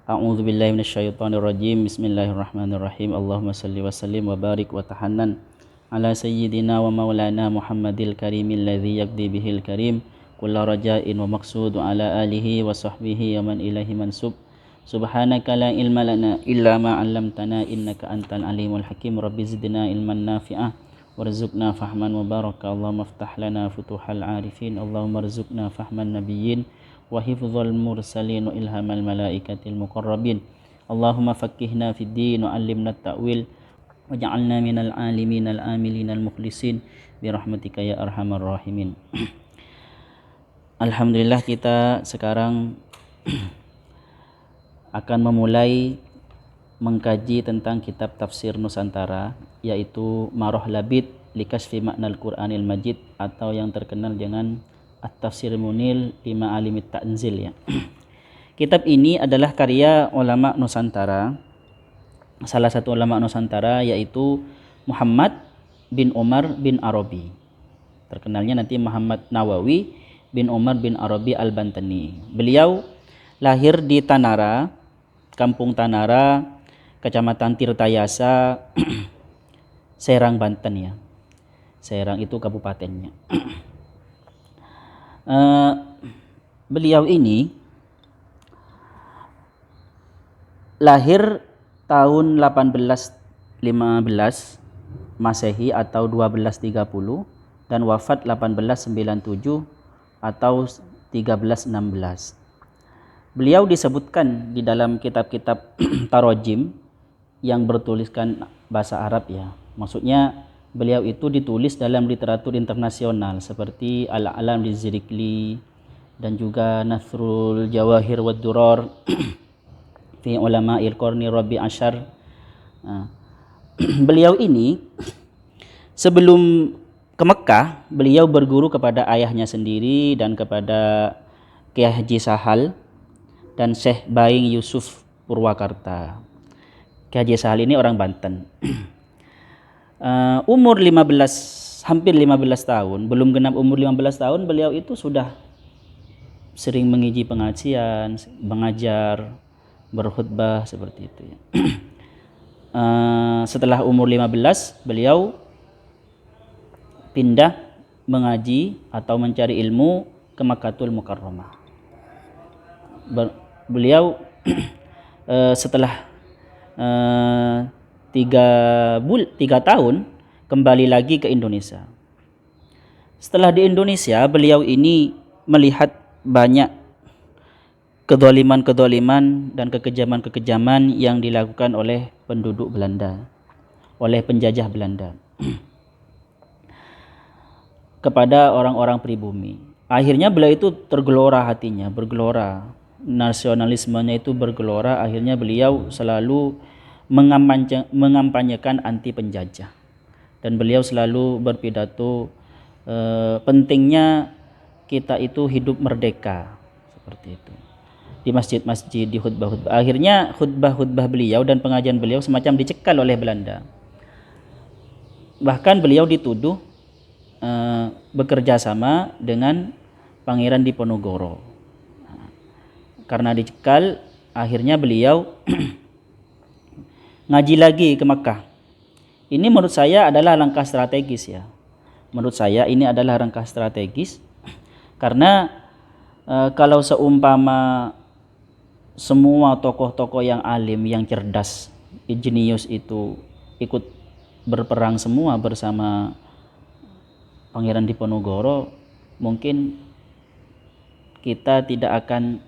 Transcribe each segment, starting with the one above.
A'udzu billahi minasyaitonir rajim. Bismillahirrahmanirrahim. Allahumma shalli wa sallim wa barik wa tahannan ala sayyidina wa maulana Muhammadil karimil ladzi yaqdi bihil karim kullu raja'in wa maqsud ala alihi wa sahbihi wa man ilahi mansub. Subhanaka la ilma lana illa ma 'allamtana innaka antal alimul hakim. Rabbi zidna ilman nafi'ah warzuqna fahman mubaraka. Allahumma iftah lana futuhal arifin. Allahumma rzuqna fahman nabiyyin wa hifdzal mursalin wa ilhamal malaikatil muqarrabin. Allahumma faqqihna fid din wa 'allimna at-ta'wil waj'alna minal alimin al amilin al mukhlisin bi rahmatika ya arhamar rahimin. Alhamdulillah, kita sekarang akan memulai mengkaji tentang kitab tafsir Nusantara, yaitu Maroh Labid li Kashfi Ma'nal Qur'anil Majid, atau yang terkenal dengan At-Tafsir Munil li Ma'alimit Tanzil ya. Kitab ini adalah karya ulama Nusantara, salah satu ulama Nusantara, yaitu Muhammad bin Umar bin Arabi. Terkenalnya nanti Muhammad Nawawi bin Umar bin Arabi Al-Bantani. Beliau lahir di Tanara, Kampung Tanara, Kecamatan Tirtayasa, Serang, Banten ya. Serang itu kabupatennya. Beliau ini lahir tahun 1815 Masehi atau 1230 dan wafat 1897 atau 1316. Beliau disebutkan di dalam kitab-kitab tarojim yang bertuliskan bahasa Arab ya. Maksudnya beliau itu ditulis dalam literatur internasional seperti Al-Alam Lizirikli dan juga Nasrul Jawahir wad Duror fi Ulama'il Qarni Rabi' Asyar. Beliau ini sebelum ke Mekah, beliau berguru kepada ayahnya sendiri dan kepada Kiai Haji Sahal dan Syekh Baing Yusuf Purwakarta. Kiai Haji Sahal ini orang Banten. Umur 15, hampir 15 tahun, belum genap umur 15 tahun, beliau itu sudah sering mengisi pengajian, mengajar, berkhutbah seperti itu ya. Setelah umur 15, beliau pindah mengaji atau mencari ilmu ke Makkatul Mukarramah. Beliau setelah 3 tahun kembali lagi ke Indonesia. Setelah di Indonesia, beliau ini melihat banyak kedoliman dan kekejaman yang dilakukan oleh penduduk Belanda, oleh penjajah Belanda kepada orang-orang pribumi. Akhirnya beliau itu tergelora hatinya, bergelora, nasionalismenya itu bergelora. Akhirnya beliau selalu mengampanyekan anti penjajah, dan beliau selalu berpidato pentingnya kita itu hidup merdeka seperti itu di masjid-masjid, di khutbah-khutbah. Akhirnya khutbah-khutbah beliau dan pengajian beliau semacam dicekal oleh Belanda. Bahkan beliau dituduh bekerja sama dengan Pangeran Diponegoro. Karena dicekal, akhirnya beliau ngaji lagi ke Makkah. Ini menurut saya adalah langkah strategis ya. Menurut saya ini adalah langkah strategis karena kalau seumpama semua tokoh-tokoh yang alim, yang cerdas, jenius itu ikut berperang semua bersama Pangeran Diponegoro, mungkin kita tidak akan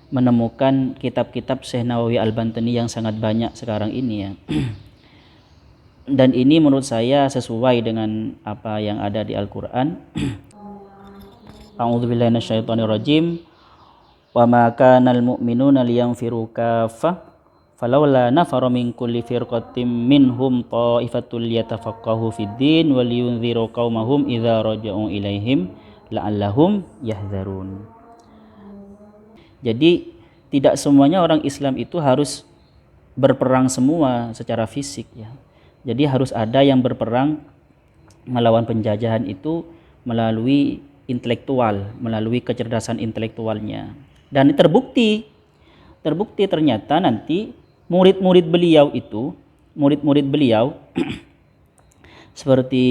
menemukan kitab-kitab Syekh Nawawi Al-Bantani yang sangat banyak sekarang ini ya. Dan ini menurut saya sesuai dengan apa yang ada di Al-Qur'an. A'udzubillahi minasyaitonirrajim. Wa ma kanal mu'minuna liyanfiru kaffah falawla nafara min kulli firqatin minhum ta'ifatul yatafaqahu fid din wa liyunziru qaumahum idza raja'u ilaihim la'allahum yahzarun. Jadi tidak semuanya orang Islam itu harus berperang semua secara fisik ya. Jadi harus ada yang berperang melawan penjajahan itu melalui intelektual, melalui kecerdasan intelektualnya. Dan terbukti terbukti ternyata nanti murid-murid beliau seperti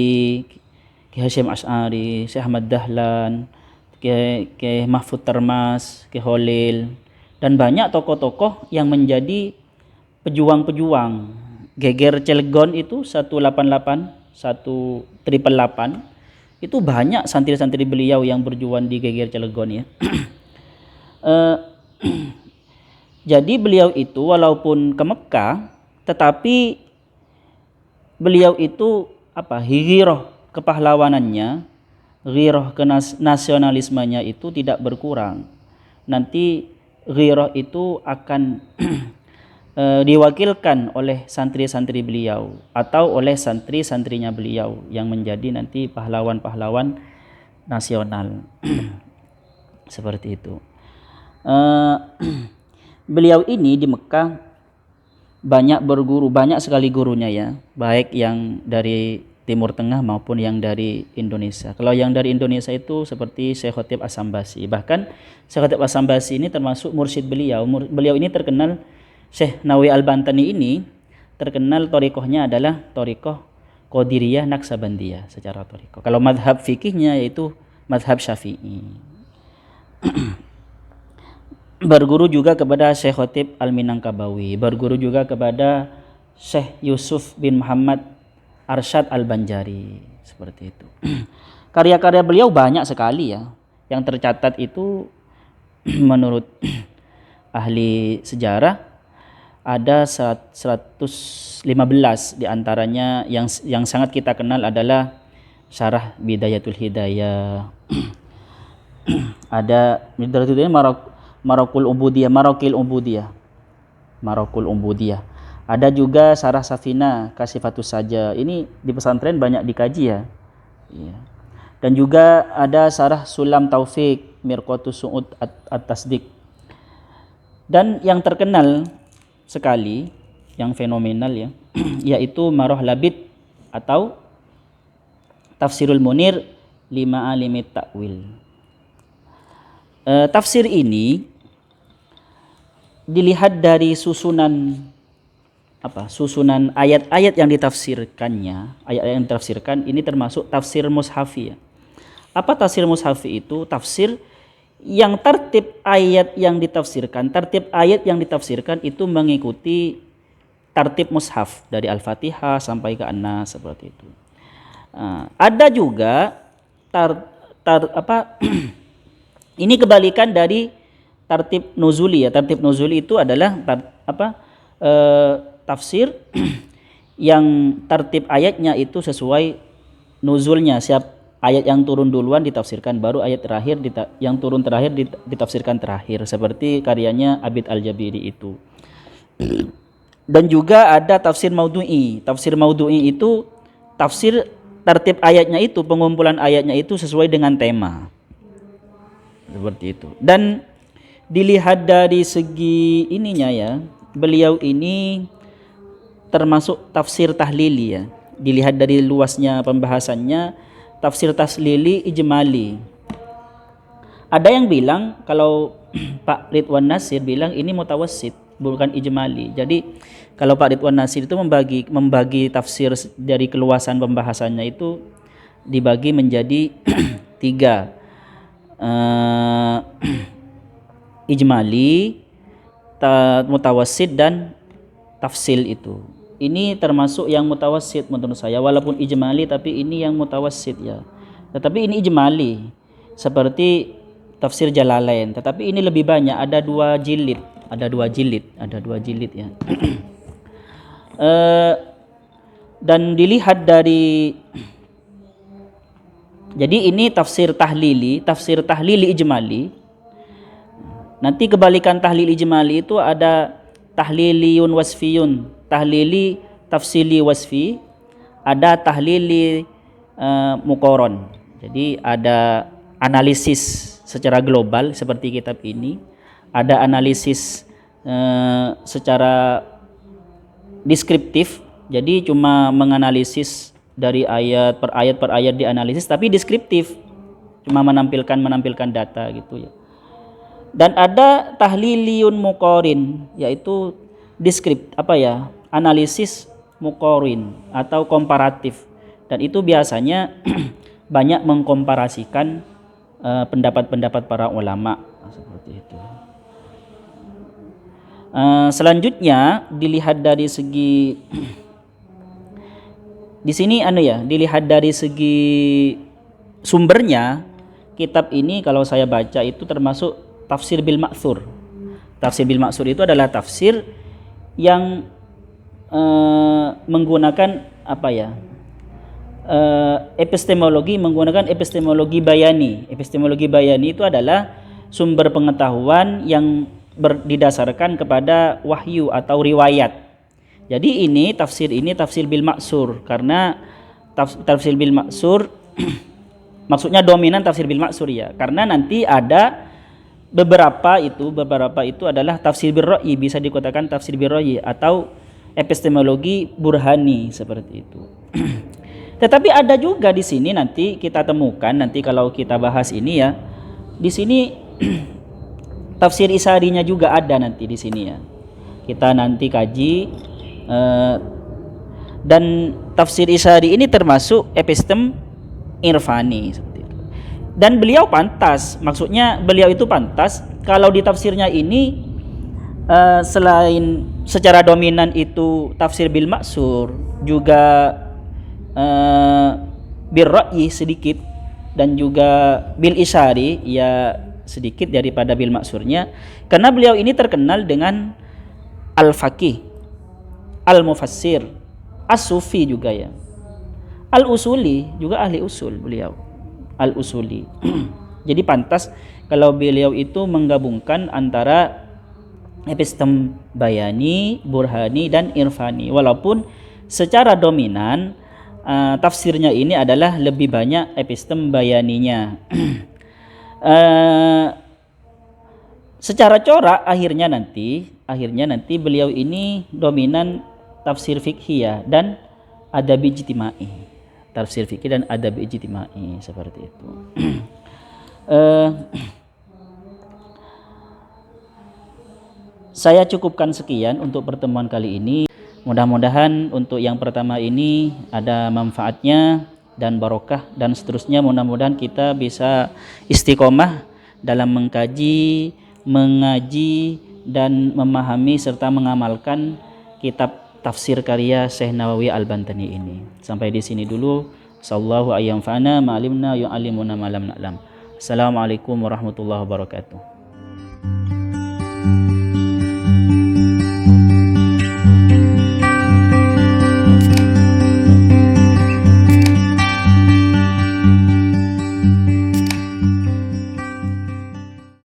Ki Hasyim Asy'ari, Syekh Ahmad Dahlan, Ki Mahfud Termas, Ki Holil, dan banyak tokoh-tokoh yang menjadi pejuang-pejuang. Geger Cilegon itu 188, 188 itu banyak santri-santri beliau yang berjuang di Geger Cilegon ya. Jadi beliau itu walaupun ke Mekah, tetapi beliau itu ghirah kepahlawanannya, ghirah nasionalismenya itu tidak berkurang. Nanti ghirah itu akan diwakilkan oleh santri-santri beliau atau oleh santri-santrinya beliau yang menjadi nanti pahlawan-pahlawan nasional. Seperti itu. Beliau ini di Mekah banyak berguru, banyak sekali gurunya ya, baik yang dari Timur Tengah maupun yang dari Indonesia. Kalau yang dari Indonesia itu seperti Syekh Khotib As-Sambasi. Bahkan Syekh Khotib As-Sambasi ini termasuk mursyid beliau. Beliau ini terkenal, Syekh Nawawi Al-Bantani ini terkenal thariqahnya adalah thariqah Qadiriyah Naksabandiyah secara thariqah. Kalau madhab fikihnya yaitu madhab Syafi'i. Berguru juga kepada Syekh Khotib Al-Minangkabawi, berguru juga kepada Syekh Yusuf bin Muhammad Arsyad Al-Banjari, seperti itu. Karya-karya beliau banyak sekali ya. Yang tercatat itu menurut ahli sejarah ada 115, diantaranya yang sangat kita kenal adalah Syarah Bidayatul Hidayah. Ada Bidayatul Hidayah, Marokul Ubudiyah. Ada juga Syarah Safina Kasifatus Saja. Ini di pesantren banyak dikaji ya. Iya. Dan juga ada Syarah Sulam Taufik Mirqatus Su'ud At-Tasdiq. Dan yang terkenal sekali, yang fenomenal ya, yaitu Maroh Labid atau Tafsirul Munir Lima Alimit Ta'wil. Tafsir ini dilihat dari susunan ayat-ayat yang ditafsirkannya, ayat-ayat yang ditafsirkan ini termasuk tafsir mushafi ya. Apa tafsir mushafi itu? Tafsir yang tertib ayat yang ditafsirkan itu mengikuti tertib mushaf dari Al-Fatihah sampai ke An-Nas, seperti itu. Ada juga ini kebalikan dari tertib nuzuli ya. Tertib nuzuli itu adalah tafsir yang tertib ayatnya itu sesuai nuzulnya. Ayat yang turun duluan ditafsirkan, baru ayat terakhir yang turun terakhir ditafsirkan terakhir, seperti karyanya Abid Al-Jabiri itu. Dan juga ada tafsir maudhu'i. Tafsir maudhu'i itu tafsir tertib ayatnya itu, pengumpulan ayatnya itu sesuai dengan tema. Seperti itu. Dan dilihat dari segi ininya ya, beliau ini termasuk tafsir tahlili ya. Dilihat dari luasnya pembahasannya, tafsir taslili ijmali. Ada yang bilang, kalau Pak Ridwan Nasir bilang ini mutawassit, bukan ijmali. Jadi kalau Pak Ridwan Nasir itu membagi tafsir dari keluasan pembahasannya itu dibagi menjadi 3. Ijmali, mutawassit, dan tafsil itu. Ini termasuk yang mutawassit menurut saya, walaupun ijmali tapi ini yang mutawassit ya. Tetapi ini ijmali seperti tafsir Jalalain, tetapi ini lebih banyak, ada 2 jilid ya. Dan dilihat dari, jadi ini tafsir tahlili ijmali. Nanti kebalikan tahlil ijmali itu ada tahliliyun wasfiyun, tahlili tafsili wasfi, ada tahlili muqaron. Jadi ada analisis secara global seperti kitab ini, ada analisis secara deskriptif. Jadi cuma menganalisis dari ayat per ayat dianalisis, tapi deskriptif, cuma menampilkan data gitu ya. Dan ada tahliliyun muqarin, yaitu analisis muqarin atau komparatif. Dan itu biasanya banyak mengkomparasikan pendapat-pendapat para ulama seperti itu. Selanjutnya dilihat dari segi di sini dilihat dari segi sumbernya. Kitab ini kalau saya baca itu termasuk tafsir bil ma'thur. Tafsir bil ma'thur itu adalah tafsir yang menggunakan menggunakan epistemologi bayani. Epistemologi bayani itu adalah sumber pengetahuan yang didasarkan kepada wahyu atau riwayat. Jadi tafsir bil ma'thur, karena tafsir bil ma'thur maksudnya dominan tafsir bil ma'thur ya, karena nanti ada beberapa itu adalah tafsir bil ra'yi, bisa dikatakan tafsir bil ra'yi atau epistemologi burhani seperti itu. Tetapi ada juga di sini nanti kita temukan, nanti kalau kita bahas ini ya, di sini tafsir Isarinya juga ada nanti di sini ya. Kita nanti kaji, dan tafsir Isari ini termasuk epistem irfani seperti itu. Dan beliau pantas, maksudnya beliau itu pantas kalau di tafsirnya ini selain secara dominan itu tafsir bil ma'thur, juga bil ra'yi sedikit, dan juga bil isari ya sedikit daripada bil ma'thurnya, karena beliau ini terkenal dengan al-faqih, al-mufassir, as-sufi juga ya. Al-usuli juga ahli usul beliau, al-usuli. Jadi pantas kalau beliau itu menggabungkan antara epistem bayani, burhani, dan irfani. Walaupun secara dominan tafsirnya ini adalah lebih banyak epistem bayaninya. Secara corak akhirnya nanti beliau ini dominan tafsir fiqhiyah dan adab ijtimai. Tafsir fikih dan adab ijtimai seperti itu. Saya cukupkan sekian untuk pertemuan kali ini. Mudah-mudahan untuk yang pertama ini ada manfaatnya dan barokah, dan seterusnya mudah-mudahan kita bisa istiqomah dalam mengkaji, mengaji, dan memahami serta mengamalkan kitab tafsir karya Syekh Nawawi Al-Bantani ini. Sampai di sini dulu. Sallallahu ayyam fa'ana ma'alimna yu'allimuna ma'lam na'lam. Assalamualaikum warahmatullahi wabarakatuh.